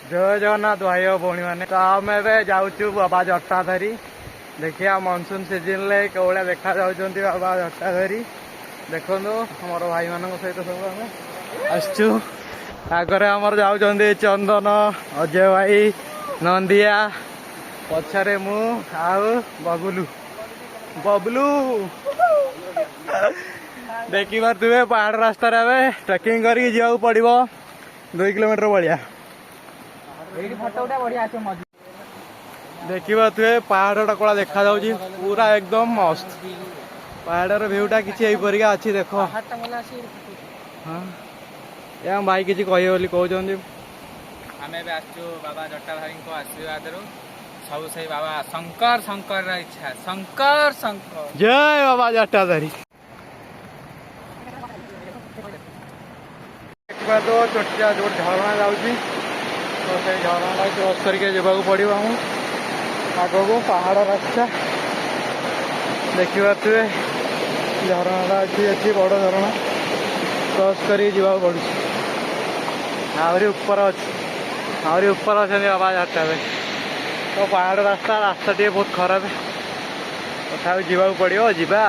जय जगन्नाथ भाई और भौणी मैंने तो आम जाऊँ बाबा जटाधारी देखिए मनसून सीजन कौड़ा देखा जाऊँ बाबा जटाधारी देखो आम भाई मान सहित सब आम आसचु आगे आमर जाऊँ चंदन अजय भाई नंदिया पछरे मु आउ बबलू बबलू देखी पारे पहाड़ रास्तार ट्रेकिंग करके जावाक पड़ो 2 किलोमीटर भाया देखी पारे पहाड़ कला देखा जाऊँ पूरा एकदम मस्त पहाड़ भ्यूटा किसी परिका अच्छी देख हाँ या भाई किसी कहे बोली कहते आमे बाबा जटाधारी आशीर्वाद सब सही बाबा शंकर शंकर इच्छा शंकर शंकर जय बाबा जटाधारी तो चोटिया जो झरणा जाऊँगी तो से झरणा क्रॉस करके जावाक पड़ो आग को पहाड़ रास्ता देखी पारे झरणा अच्छी बड़ झरणा क्रॉस कर पड़ू आहरी ऊपर अच्छी आहरी ऊपर अच्छा बाबा जटाधारी तो पहाड़ रास्ता रास्ता टे बहुत खराब तथा जावाक पड़ो जा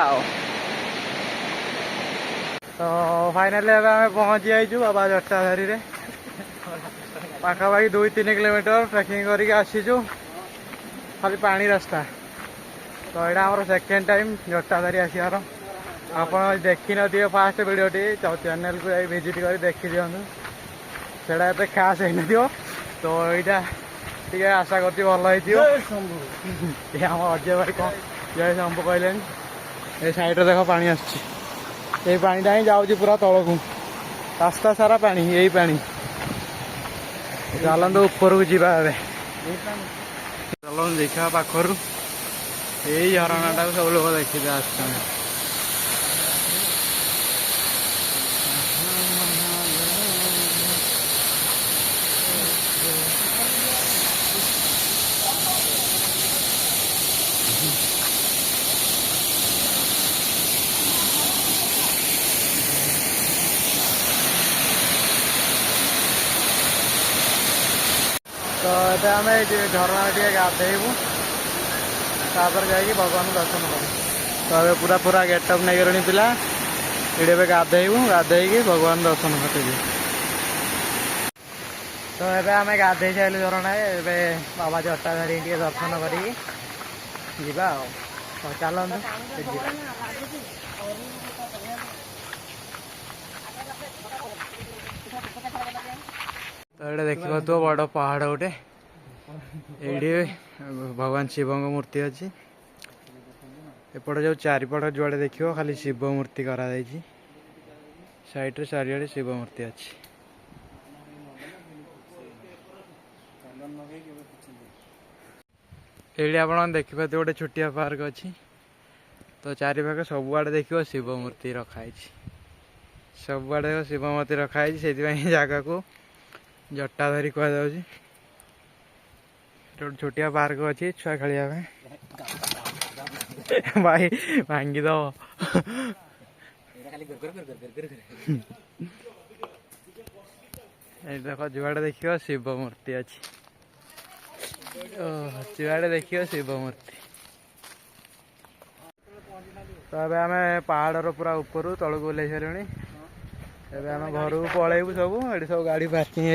तो फाइनाली आम पहुँची जाइए बाबा जटाधारी पाखापाखि 2-3 किलोमीटर ट्रेकिंग करके आसीचु खाली पानी रास्ता तो यहाँ आम सेकेंड टाइम जटाधारी आसार आप देखी न फास्ट भिडटी चैनल को विजिट कर देखी दिखाँ सेटा एत खास हो तो यहाँ टे आशा कर भल आम अजय भाई कौन जय शंभु कहले ये साइड देख पानी आस पानीटा ही जाऊँगी पूरा तल को रास्ता सारा पानी यही पानी चलते ऊपर को जा चल देखा पाखर यही झरणाटा सब लोग देखते आस तो ये आम झरणा टे गाधेबू तापर जा भगवान दर्शन कर तो ये पूरा पूरा गेटअप नहीं गणी पिला ये गाधेबू गाधे भगवान दर्शन कर तो ये आम गाधे सारे झरणा ए बाबा जटाधारी टे दर्शन कर चलते तो ये देखा तो बड़ पहाड़ गोटे ये भगवान शिव मूर्ति अच्छी एपटे जो चारिपट जुआड़े देख खाली शिव मूर्ति करा साइड चारिड़े शिव मूर्ति अच्छी ये आप देखिए गोटे छोटिया पार्क अच्छी तो चारिपाख सबुआड़े देख शिव मूर्ति रखाई सबुआड़े शिव मूर्ति रखाई से जगह को जटाधारी कह जाऊँगी छोटिया पार्क अच्छी छुआ खेलिया भाई भांगी दब देख जुआड़े देख शिव मूर्ति अच्छी जुआड़े देख शिव मूर्ति तो अब आम पहाड़ पूरा ऊपर तलू ओल्ल सारे एबे आम घर को पलैबू सब ये सब गाड़ी पार्किंग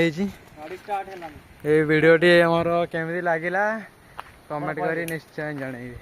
ये वीडियोटी आमर केमी लगे कमेंट कर निश्चय जनइबे।